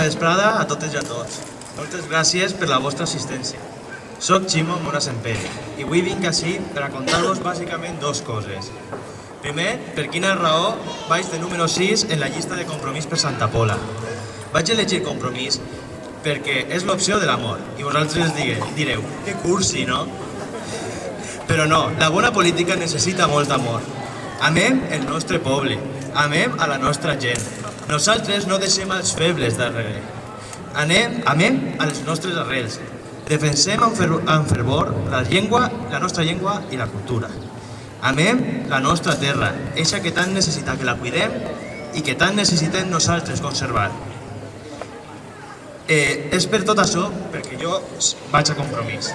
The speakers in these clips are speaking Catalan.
bona vesprada a totes i a tots. Moltes gràcies per la vostra assistència. Soc Ximo Mora Sempere i avui vinc així per a contar-vos bàsicament dues coses. Primer, per quina raó vaig de número 6 en la llista de Compromís per Santa Pola. Vaig elegir Compromís perquè és l'opció de l'amor i vosaltres direu, que cursi, no? Però no, la bona política necessita molt amor. Amem el nostre poble, amem a la nostra gent. Nosaltres no deixem els febles darrere. Amem a les nostres arrels. Defensem amb fervor la nostra llengua i la cultura. Amem la nostra terra, eixa que tant necessita que la cuidem i que tant necessitem nosaltres conservar. És per tot això perquè jo vaig a Compromís.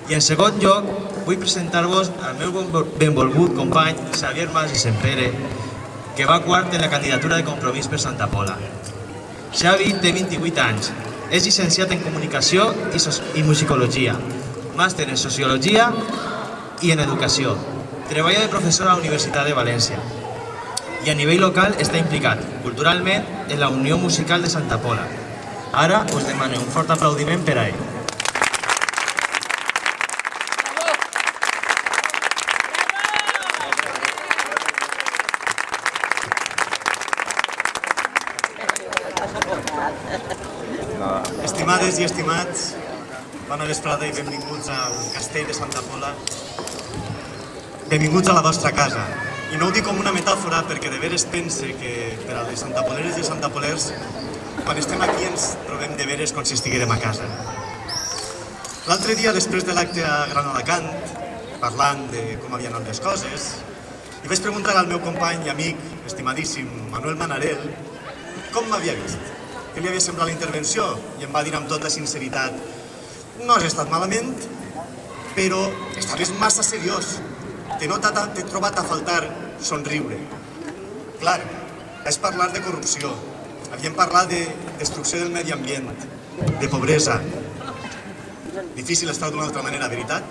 I en segon lloc, vull presentar-vos al meu benvolgut company Xavier Mas i Sempere, que va quart en la candidatura de Compromís per Santa Pola. Xavi té 28 anys, és llicenciat en Comunicació i Musicologia, màster en Sociologia i en Educació. Treballa de professor a la Universitat de València i a nivell local està implicat culturalment en la Unió Musical de Santa Pola. Ara us demano un fort aplaudiment per a ell. Estimades i estimats, bona vesprada i benvinguts al Castell de Santa Pola. Benvinguts a la vostra casa. I no ho dic com una metàfora perquè de veres pense que per a les santapoleres i santapolers quan estem aquí ens trobem de veres com si estiguérem a casa. L'altre dia, després de l'acte a Gran Alacant, parlant de com havien anat les coses, i vaig preguntar al meu company i amic, estimadíssim Manuel Manarel, com m'havia vist, què li havia semblat la intervenció, i em va dir amb tota sinceritat: no has estat malament, però estaves massa seriós. T'he trobat a faltar somriure. Clar, vaig parlar de corrupció, havíem parlat de destrucció del medi ambient, de pobresa. Difícil estar d'una altra manera, veritat?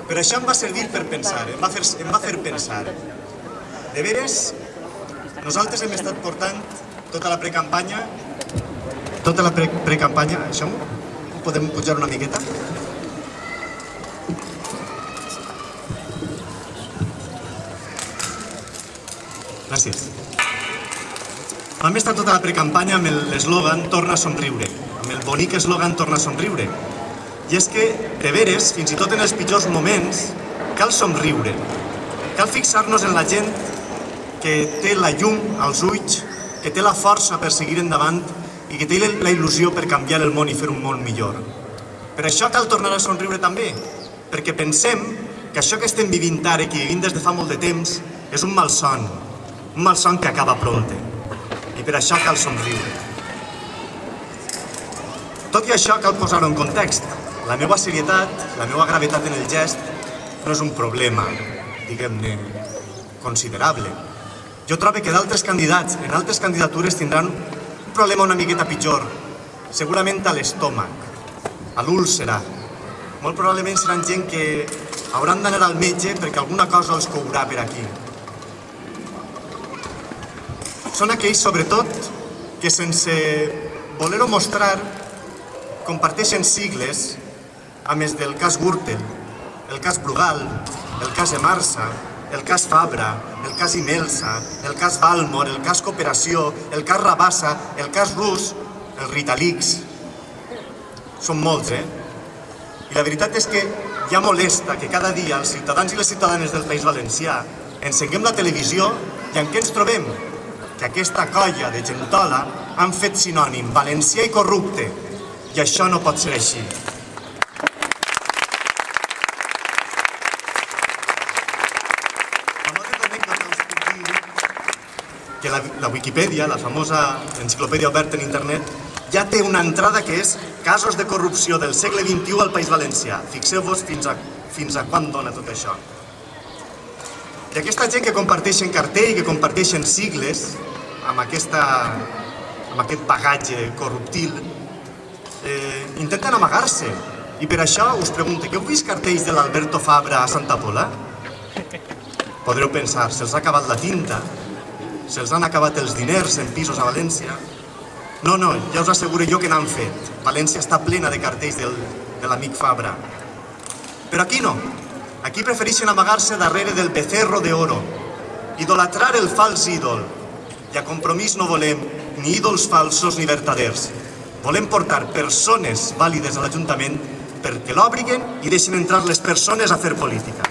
Però això em va servir per pensar, em va fer pensar. De veres, nosaltres hem estat portant tota la precampanya, això ho podem pujar una miqueta? Gràcies. Vam estar tota la precampanya amb l'eslògan Torna a somriure, amb el bonic eslògan Torna a somriure. I és que, de veres, fins i tot en els pitjors moments, cal somriure. Cal fixar-nos en la gent que té la llum als ulls, que té la força per seguir endavant i que té la il·lusió per canviar el món i fer un món millor. Per això cal tornar a somriure també, perquè pensem que això que estem vivint ara i que vivim des de fa molt de temps és un malson que acaba pronte. I per això cal somriure. Tot i això cal posar-ho en context. La meva serietat, la meva gravetat en el gest no és un problema, diguem-ne, considerable. Jo trobo que d'altres candidats en altres candidatures tindran un problema una miqueta pitjor, segurament a l'estómac, a l'úlcera. Molt probablement seran gent que hauran d'anar al metge perquè alguna cosa els courà per aquí. Són aquells, sobretot, que sense voler-ho mostrar comparteixen sigles a més del cas Gürtel, el cas Brugal, el cas Emarsa, el cas Fabra, el cas Imelsa, el cas Balmor, el cas Cooperació, el cas Rabassa, el cas Rus, el Ritalix. Són molts, I la veritat és que ja molesta que cada dia els ciutadans i les ciutadanes del País Valencià encenguem la televisió i en què ens trobem? Que aquesta colla de gentola han fet sinònim valencià i corrupte. I això no pot ser així. Que la Wikipedia, la famosa enciclopèdia oberta en internet, ja té una entrada que és casos de corrupció del segle XXI al País Valencià. Fixeu-vos fins a quan dona tot això. I aquesta gent que comparteixen cartell i que comparteixen sigles amb aquest bagatge corruptil intenten amagar-se. I per això us pregunto, que heu vist cartells de l'Alberto Fabra a Santa Pola? Podreu pensar, se'ls ha acabat la tinta, se'ls han acabat els diners en pisos a València. No, ja us asseguro jo que n'han fet. València està plena de cartells de l'amic Fabra. Però aquí no. Aquí prefereixen amagar-se darrere del becerro de oro, idolatrar el fals ídol. I a Compromís no volem ni ídols falsos ni vertaders. Volem portar persones vàlides a l'Ajuntament perquè l'obriguen i deixen entrar les persones a fer política.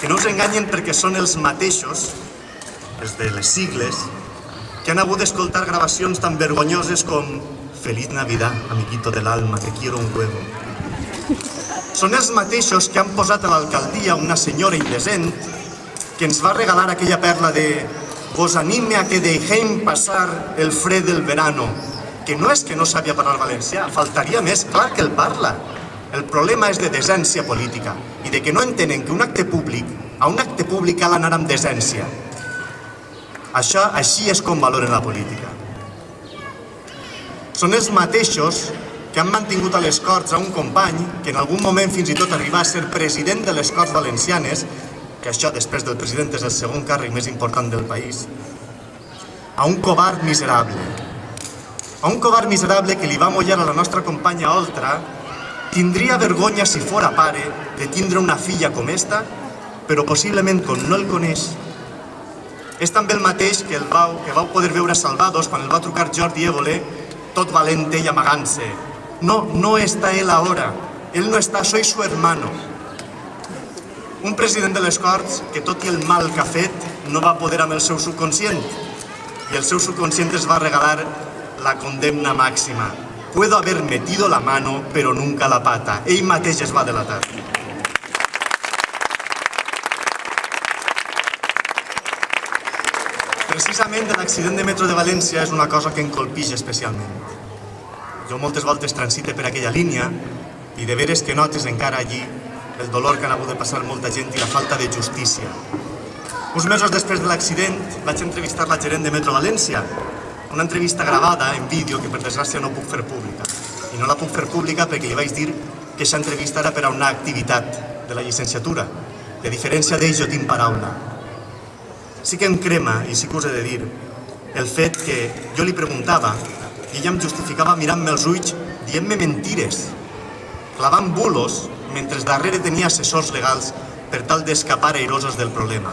Que no us enganyen perquè són els mateixos, els de les sigles, que han hagut d'escoltar gravacions tan vergonyoses com Feliz Navidad, amiguito del alma, te quiero un huevo. Són els mateixos que han posat a l'alcaldia una senyora indecent que ens va regalar aquella perla de «Vos anime a que dejem passar el fred del verano», que no és que no sàpia parlar valencià, faltaria més, clar que el parla. El problema és de decència política i de que no entenen que a un acte públic cal anar amb decència. Així és com valoren la política. Són els mateixos que han mantingut a les Corts a un company que en algun moment fins i tot arriba a ser president de les Corts Valencianes, que això després del president és el segon càrrec més important del país, a un covard miserable. A un covard miserable que li va mullar a la nostra companya Oltra. Tindria vergonya, si fora pare, de tindre una filla com esta, però possiblement, com no el coneix, és també el mateix que vau poder veure a Salvados quan el va trucar Jordi Évole, tot valente i amagant-se. No està él ahora, él no está, soy su hermano. Un president de les Corts que, tot i el mal que ha fet, no va poder amb el seu subconscient, i el seu subconscient es va regalar la condemna màxima. Puedo haber metido la mano, pero nunca la pata. Ell mateix es va delatar. Precisament l'accident de metro de València és una cosa que em colpix especialment. Jo moltes voltes transite per aquella línia i de veres que notes encara allí el dolor que han hagut de passar molta gent i la falta de justícia. Uns mesos després de l'accident vaig entrevistar la gerent de Metro València, una entrevista gravada en vídeo que per desgràcia no puc fer pública. I no la puc fer pública perquè li vaig dir que aquesta entrevista era per a una activitat de la llicenciatura. De diferència d'ell jo tinc paraula. Sí que em crema, i sí que us he de dir, el fet que jo li preguntava i ella em justificava mirant-me els ulls dient-me mentires, clavant bulos mentre darrere tenia assessors legals per tal d'escapar airosos del problema,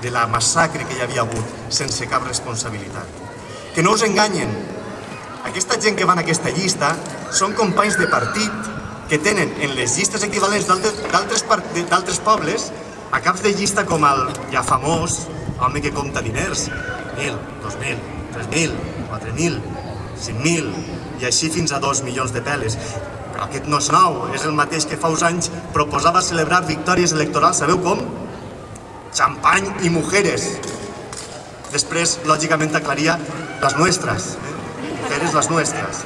de la massacre que hi havia hagut sense cap responsabilitat. Que no us enganyen. Aquesta gent que va en aquesta llista són companys de partit que tenen en les llistes equivalents d'altres pobles a caps de llista com el ja famós home que compta diners, 1.000, 2.000, 3.000, 4.000, 5.000 i així fins a 2 milions de peles. Però aquest no és nou, és el mateix que fa uns anys proposava celebrar victòries electorals, sabeu com? Xampany i mujeres. Després, lògicament, aclaria las nuestras, mujeres las nuestras.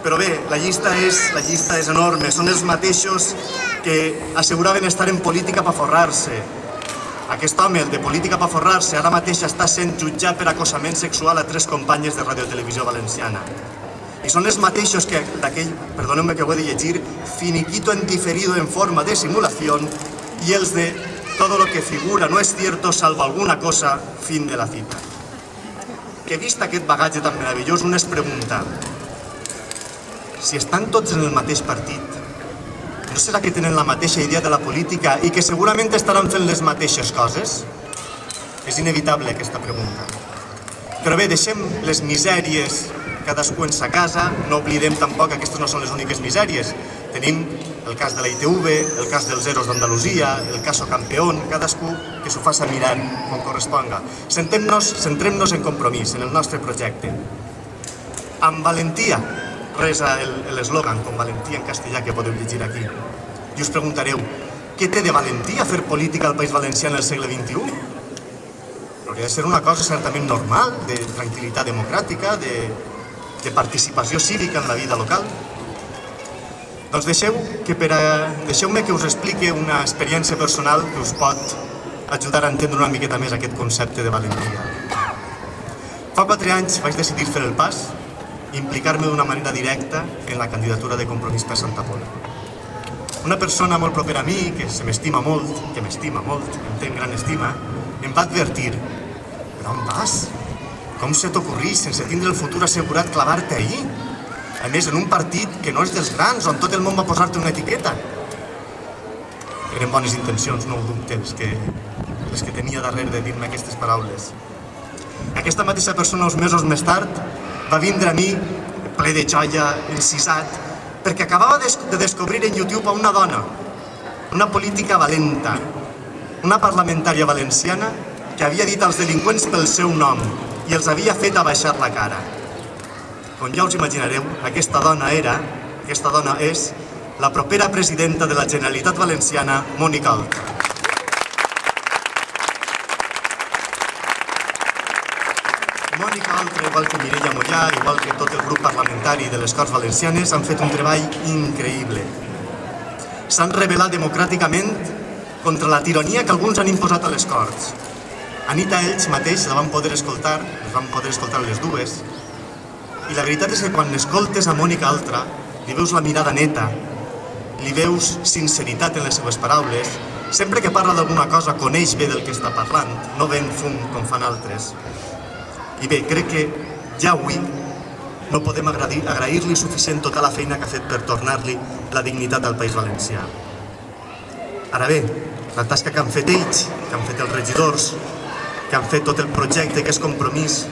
Però bé, la llista és enorme, són els mateixos que asseguraven estar en política per forrar-se. Aquest home, el de política per forrar-se, ara mateix està sent jutjat per acosament sexual a 3 companyes de Radiotelevisió Valenciana. I són els mateixos que d'aquell, perdoneu-me que ho he de llegir, finiquito en diferido en forma de simulación i els de todo lo que figura no es cierto salvo alguna cosa, fin de la cita. Que vist aquest bagatge tan meravellós, un es pregunta, si estan tots en el mateix partit, no serà que tenen la mateixa idea de la política i que segurament estaran fent les mateixes coses? És inevitable aquesta pregunta. Però bé, deixem les misèries cadascú en sa casa, no oblidem tampoc que aquestes no són les úniques misèries. Tenim el cas de la ITV, el cas dels EROs d'Andalusia, el caso Campeón, cadascú que s'ho faça mirar com corresponga. Centrem-nos en Compromís, en el nostre projecte. Amb valentia, resa l'eslògan, com valentia en castellà que podeu llegir aquí. I us preguntareu, què té de valentia fer política al País Valencià en el segle XXI? Hauria de ser una cosa certament normal, de tranquil·litat democràtica, de participació cívica en la vida local. Doncs deixeu-me que us expliqui una experiència personal que us pot ajudar a entendre una miqueta més aquest concepte de valentia. Fa 4 anys vaig decidir fer el pas i implicar-me d'una manera directa en la candidatura de Compromís per Santa Pola. una persona molt propera a mi, que m'estima molt, em té en gran estima, em va advertir: però on vas? Com se t'ocorrís, sense tindre el futur assegurat, clavar-te allí? A més, en un partit que no és dels grans, on tot el món va posar-te una etiqueta. Eren bones intencions, no ho dubte, les que tenia darrere de dir-me aquestes paraules. Aquesta mateixa persona, uns mesos més tard, va vindre a mi, ple de joia, encisat, perquè acabava de descobrir en YouTube a una dona, una política valenta, una parlamentària valenciana que havia dit als delinqüents pel seu nom i els havia fet abaixar la cara. Com ja us imaginareu, aquesta dona és la propera presidenta de la Generalitat Valenciana, Mònica Oltra. Mònica Oltra, igual que Mireia Mollà, igual que tot el grup parlamentari de les Corts Valencianes, han fet un treball increïble. S'han rebel·lat democràticament contra la tirania que alguns han imposat a les Corts. Anita Ells mateix la van poder escoltar, les dues, i la veritat és que quan escoltes a Mònica Oltra li veus la mirada neta, li veus sinceritat en les seves paraules, sempre que parla d'alguna cosa coneix bé del que està parlant, no ven fum com fan altres. I bé, crec que ja avui no podem agrair-li suficient tota la feina que ha fet per tornar-li la dignitat al País Valencià. Ara bé, la tasca que han fet ells, que han fet els regidors, que han fet tot el projecte que és Compromís,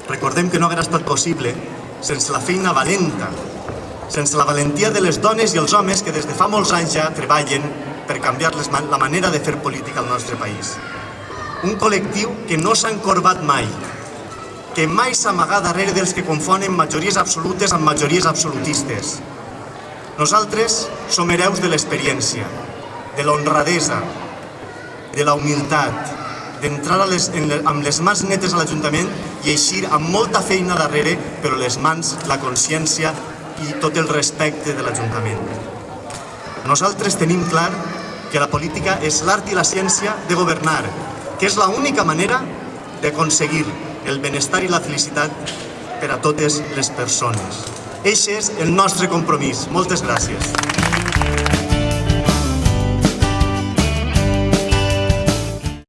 recordem que no hauria estat possible sense la feina valenta, sense la valentia de les dones i els homes que des de fa molts anys ja treballen per canviar la manera de fer política al nostre país. Un col·lectiu que no s'ha encorbat mai, que mai s'amaga darrere dels que confonen majories absolutes amb majories absolutistes. Nosaltres som hereus de l'experiència, de l'honradesa, de la humilitat, d'entrar amb les mans netes a l'Ajuntament i eixir amb molta feina darrere, però les mans, la consciència i tot el respecte de l'Ajuntament. Nosaltres tenim clar que la política és l'art i la ciència de governar, que és l'única manera d'aconseguir el benestar i la felicitat per a totes les persones. Eixe és el nostre compromís. Moltes gràcies.